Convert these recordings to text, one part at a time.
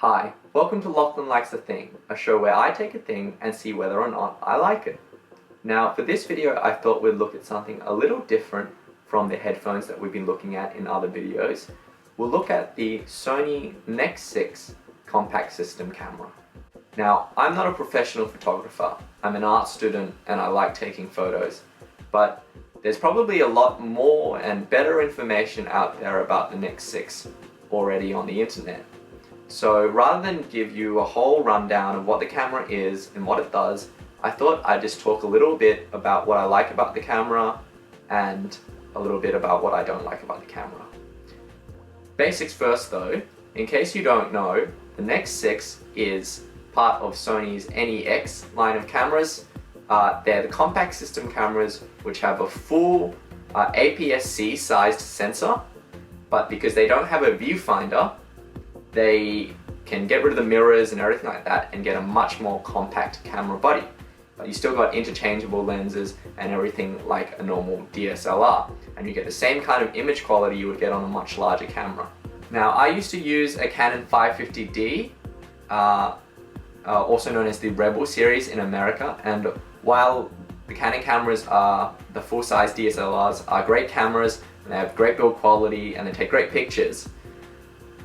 Hi, welcome to Lachlan Likes a Thing, a show where I take a thing and see whether or not I like it. Now, for this video, I thought we'd look at something a little different from the headphones that we've been looking at in other videos. We'll look at the Sony NEX-6 compact system camera. Now, I'm not a professional photographer. I'm an art student and I like taking photos, but there's probably a lot more and better information out there about the NEX-6 already on the internet. So rather than give you a whole rundown of what the camera is and what it does, I thought I'd just talk a little bit about what I like about the camera and a little bit about what I don't like about the camera. Basics first though, in case you don't know, the NEX-6 is part of Sony's NEX line of cameras. They're the compact system cameras which have a full APS-C sized sensor, but because they don't have a viewfinder, they can get rid of the mirrors and everything like that and get a much more compact camera body. But you still got interchangeable lenses and everything like a normal DSLR, and you get the same kind of image quality you would get on a much larger camera. Now, I used to use a Canon 550D, also known as the Rebel series in America, and while the Canon cameras are the full-size DSLRs are great cameras and they have great build quality and they take great pictures,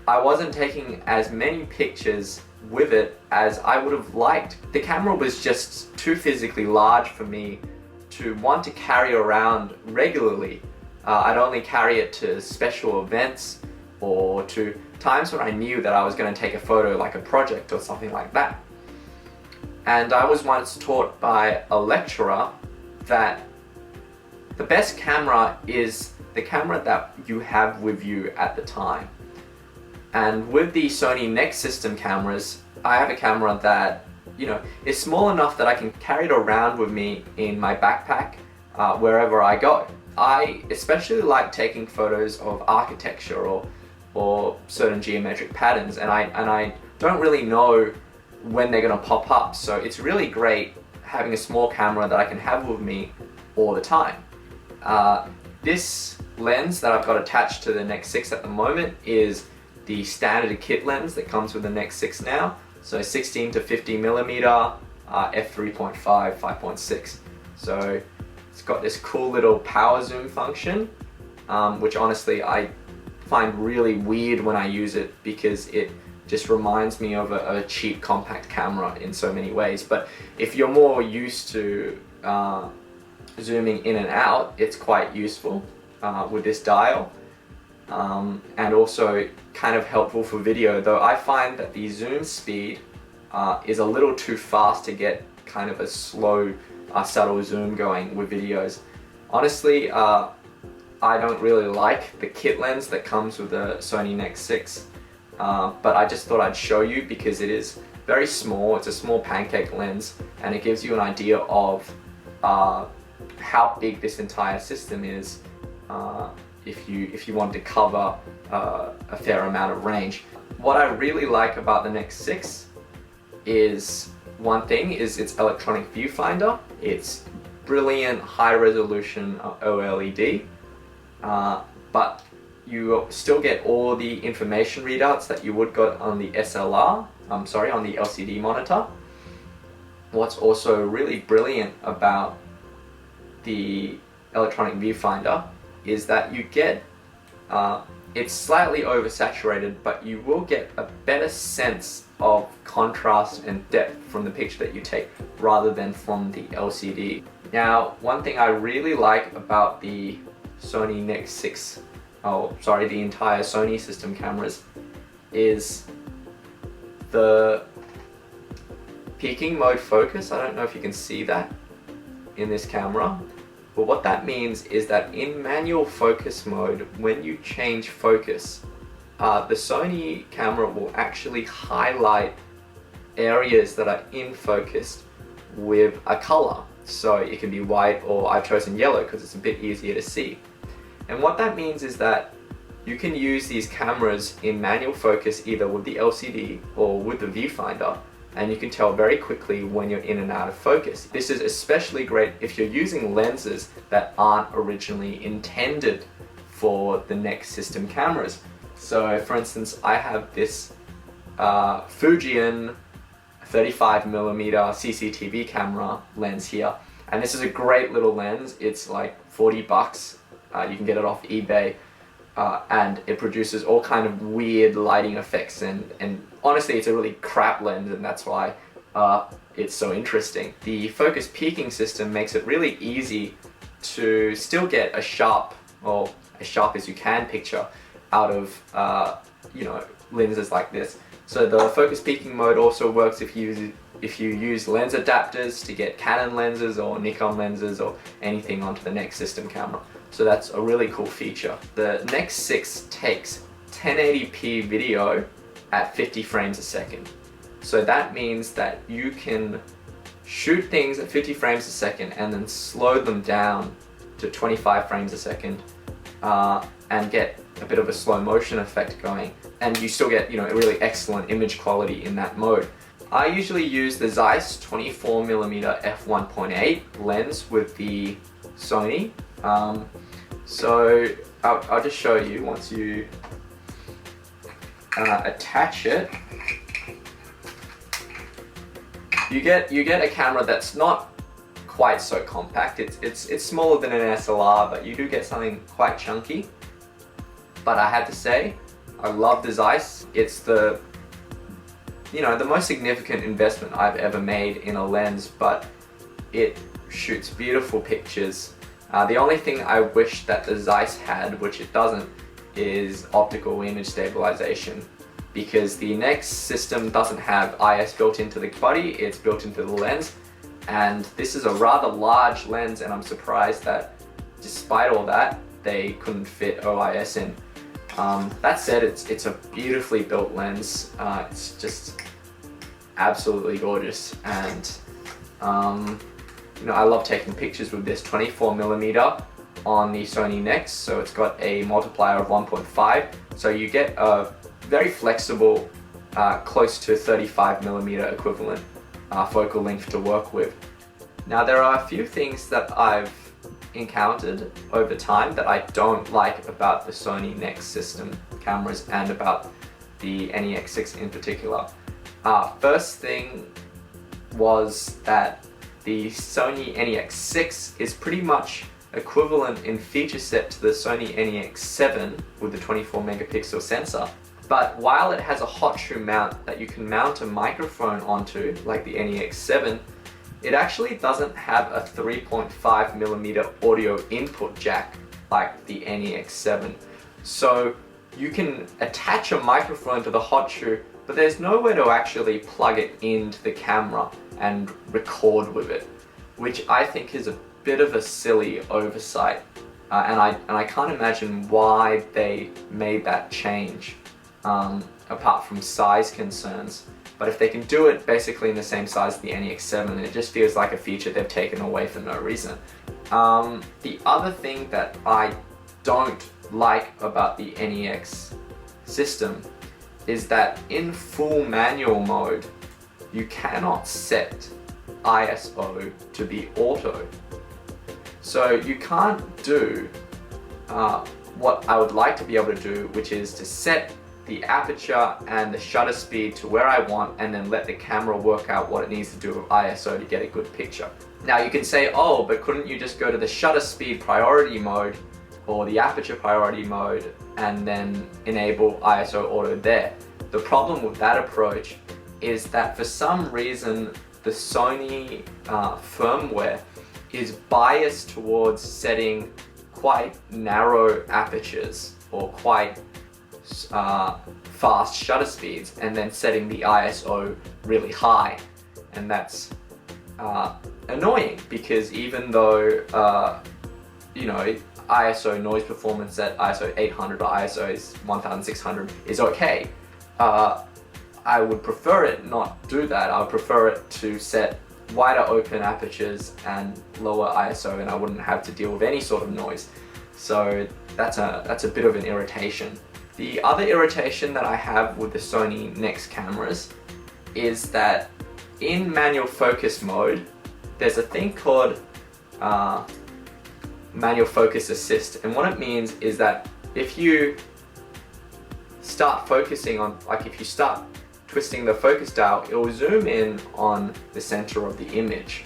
I wasn't taking as many pictures with it as I would have liked. The camera was just too physically large for me to want to carry around regularly. I'd only carry it to special events or to times when I knew that I was going to take a photo, like a project or something like that. And I was once taught by a lecturer that the best camera is the camera that you have with you at the time. And with the Sony NEX system cameras, I have a camera that, is small enough that I can carry it around with me in my backpack wherever I go. I especially like taking photos of architecture or certain geometric patterns, and I don't really know when they're going to pop up, so it's really great having a small camera that I can have with me all the time. This lens that I've got attached to the NEX-6 at the moment is the standard kit lens that comes with the NEX-6 now, so 16 to 50 millimeter f3.5, 5.6. So it's got this cool little power zoom function, which honestly I find really weird when I use it because it just reminds me of a cheap compact camera in so many ways. But if you're more used to zooming in and out, it's quite useful with this dial. And also kind of helpful for video, though I find that the zoom speed is a little too fast to get kind of a slow, subtle zoom going with videos. Honestly, I don't really like the kit lens that comes with the Sony NEX-6, but I just thought I'd show you because it is very small. It's a small pancake lens and it gives you an idea of how big this entire system is if you want to cover a fair amount of range. What I really like about the NEX-6 is, one thing is its electronic viewfinder. It's brilliant high resolution OLED, but you still get all the information readouts that you would get on the SLR, on the LCD monitor. What's also really brilliant about the electronic viewfinder is that you get, it's slightly oversaturated, but you will get a better sense of contrast and depth from the picture that you take rather than from the LCD. Now, one thing I really like about the Sony NEX-6, the entire Sony system cameras, is the peaking mode focus. I don't know if you can see that in this camera. But what that means is that in manual focus mode, when you change focus, the Sony camera will actually highlight areas that are in focus with a color. So it can be white, or I've chosen yellow because it's a bit easier to see. And what that means is that you can use these cameras in manual focus either with the LCD or with the viewfinder, and you can tell very quickly when you're in and out of focus. This is especially great if you're using lenses that aren't originally intended for the NEX system cameras. So for instance, I have this Fujian 35mm CCTV camera lens here, and this is a great little lens. It's like 40 bucks. You can get it off eBay, and it produces all kind of weird lighting effects, and honestly it's a really crap lens, and that's why it's so interesting. The focus peaking system makes it really easy to still get a sharp, or as sharp as you can picture out of you know, lenses like this. So the focus peaking mode also works if you use lens adapters to get Canon lenses or Nikon lenses or anything onto the NEX system camera. So that's a really cool feature. The NEX-6 takes 1080p video at 50 frames a second. So that means that you can shoot things at 50 frames a second and then slow them down to 25 frames a second and get a bit of a slow motion effect going, and you still get, you know, a really excellent image quality in that mode. I usually use the Zeiss 24mm f1.8 lens with the Sony. So I'll just show you. Once you attach it, you get a camera that's not quite so compact. It's smaller than an SLR, but you do get something quite chunky. But I have to say, I love the Zeiss. It's the, you know, the most significant investment I've ever made in a lens, but it shoots beautiful pictures. The only thing I wish that the Zeiss had, which it doesn't, is optical image stabilization, because the NEX system doesn't have IS built into the body, it's built into the lens, and this is a rather large lens, and I'm surprised that despite all that, they couldn't fit OIS in. That said, it's a beautifully built lens. It's just absolutely gorgeous, and you know, I love taking pictures with this 24mm on the Sony NEX. So it's got a multiplier of 1.5, so you get a very flexible, close to 35mm equivalent focal length to work with. Now there are a few things that I've encountered over time that I don't like about the Sony NEX system cameras and about the NEX-6 in particular. First thing was that the Sony NEX-6 is pretty much equivalent in feature set to the Sony NEX-7 with the 24 megapixel sensor. But while it has a hot shoe mount that you can mount a microphone onto, like the NEX-7, it actually doesn't have a 3.5mm audio input jack like the NEX-7. So you can attach a microphone to the hot shoe, but there's nowhere to actually plug it into the camera and record with it, which I think is a bit of a silly oversight. And I can't imagine why they made that change, apart from size concerns. But if they can do it basically in the same size as the NEX-7, it just feels like a feature they've taken away for no reason. The other thing that I don't like about the NEX system is that in full manual mode, you cannot set ISO to be auto. So you can't do what I would like to be able to do, which is to set the aperture and the shutter speed to where I want, and then let the camera work out what it needs to do with ISO to get a good picture. Now you can say, oh, but couldn't you just go to the shutter speed priority mode or the aperture priority mode and then enable ISO auto there? The problem with that approach is that for some reason the Sony firmware is biased towards setting quite narrow apertures or quite fast shutter speeds and then setting the ISO really high, and that's annoying, because even though you know, ISO noise performance at ISO 800 or ISO 1600 is okay, I would prefer it not do that. I would prefer it to set wider open apertures and lower ISO, and I wouldn't have to deal with any sort of noise. So that's a bit of an irritation. The other irritation that I have with the Sony NEX cameras is that in manual focus mode, there's a thing called manual focus assist, and what it means is that if you start focusing on, like if you start twisting the focus dial, it will zoom in on the center of the image.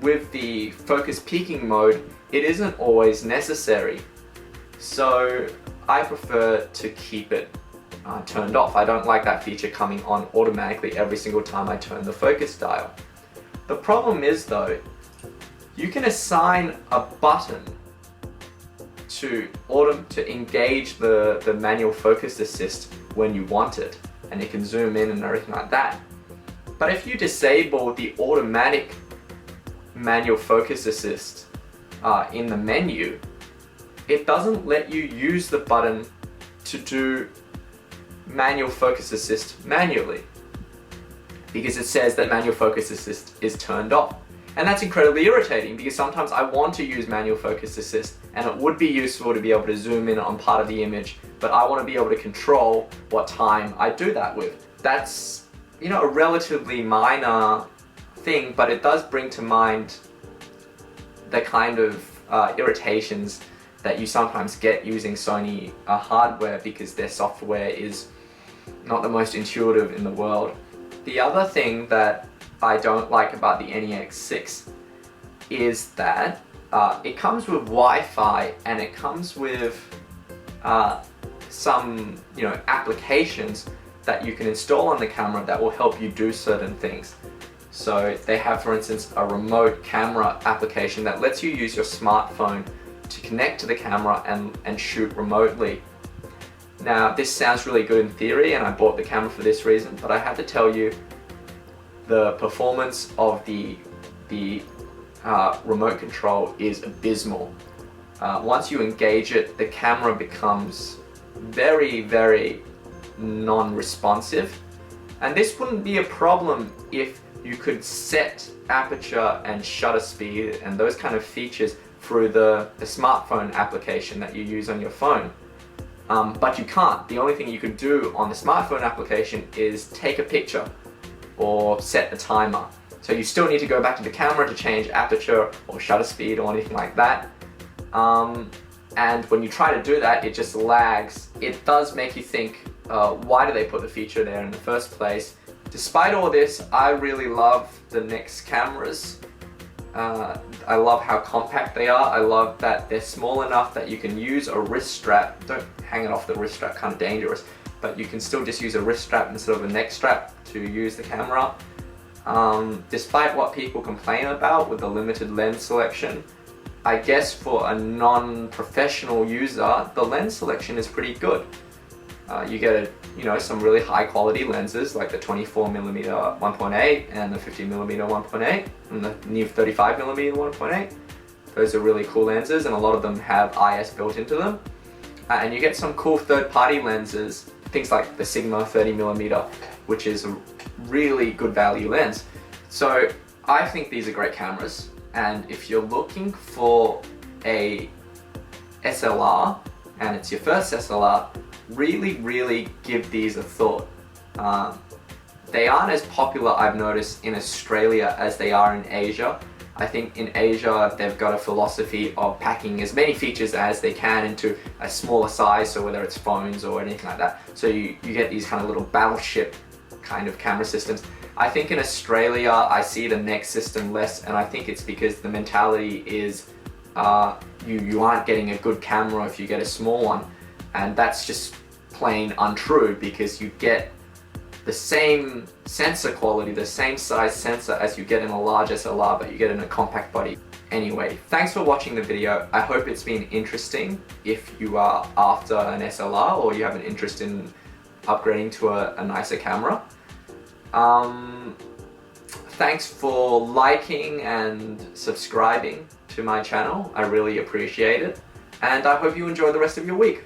With the focus peaking mode, it isn't always necessary. So I prefer to keep it turned off. I don't like that feature coming on automatically every single time I turn the focus dial. The problem is though, you can assign a button to engage the manual focus assist when you want it, and it can zoom in and everything like that. But if you disable the automatic manual focus assist in the menu, it doesn't let you use the button to do manual focus assist manually, because it says that manual focus assist is turned off. And that's incredibly irritating, because sometimes I want to use manual focus assist and it would be useful to be able to zoom in on part of the image, but I want to be able to control what time I do that with. That's, you know, a relatively minor thing, but it does bring to mind the kind of irritations that you sometimes get using Sony hardware, because their software is not the most intuitive in the world. The other thing that I don't like about the NEX-6 is that it comes with Wi-Fi, and it comes with some, you know, applications that you can install on the camera that will help you do certain things. So they have, for instance, a remote camera application that lets you use your smartphone to connect to the camera and shoot remotely. Now, this sounds really good in theory, and I bought the camera for this reason, but I have to tell you, the performance of the remote control is abysmal. Once you engage it, the camera becomes very, very non-responsive. And this wouldn't be a problem if you could set aperture and shutter speed and those kind of features through the smartphone application that you use on your phone. But you can't. The only thing you can do on the smartphone application is take a picture or set a timer. So you still need to go back to the camera to change aperture or shutter speed or anything like that. And when you try to do that, it just lags. It does make you think, why do they put the feature there in the first place? Despite all this, I really love the NEX cameras. I love how compact they are. I love that they're small enough that you can use a wrist strap. Don't hang it off the wrist strap, kind of dangerous, but you can still just use a wrist strap instead of a neck strap to use the camera. Despite what people complain about with the limited lens selection, I guess for a non-professional user, the lens selection is pretty good. You get some really high quality lenses like the 24mm 1.8 and the 50mm 1.8 and the new 35mm 1.8. Those are really cool lenses, and a lot of them have IS built into them. And you get some cool third-party lenses, things like the Sigma 30mm, which is a really good value lens. So I think these are great cameras, and if you're looking for a SLR and it's your first SLR, really give these a thought. They aren't as popular, I've noticed, in Australia as they are in Asia. I think in Asia they've got a philosophy of packing as many features as they can into a smaller size, so whether it's phones or anything like that. So you get these kind of little battleship kind of camera systems. I think in Australia I see the NEX system less, and I think it's because the mentality is you aren't getting a good camera if you get a small one, and that's just plain untrue, because you get the same sensor quality, the same size sensor as you get in a large SLR, but you get in a compact body. Anyway, thanks for watching the video. I hope it's been interesting if you are after an SLR or you have an interest in upgrading to a nicer camera. Thanks for liking and subscribing to my channel. I really appreciate it. And I hope you enjoy the rest of your week.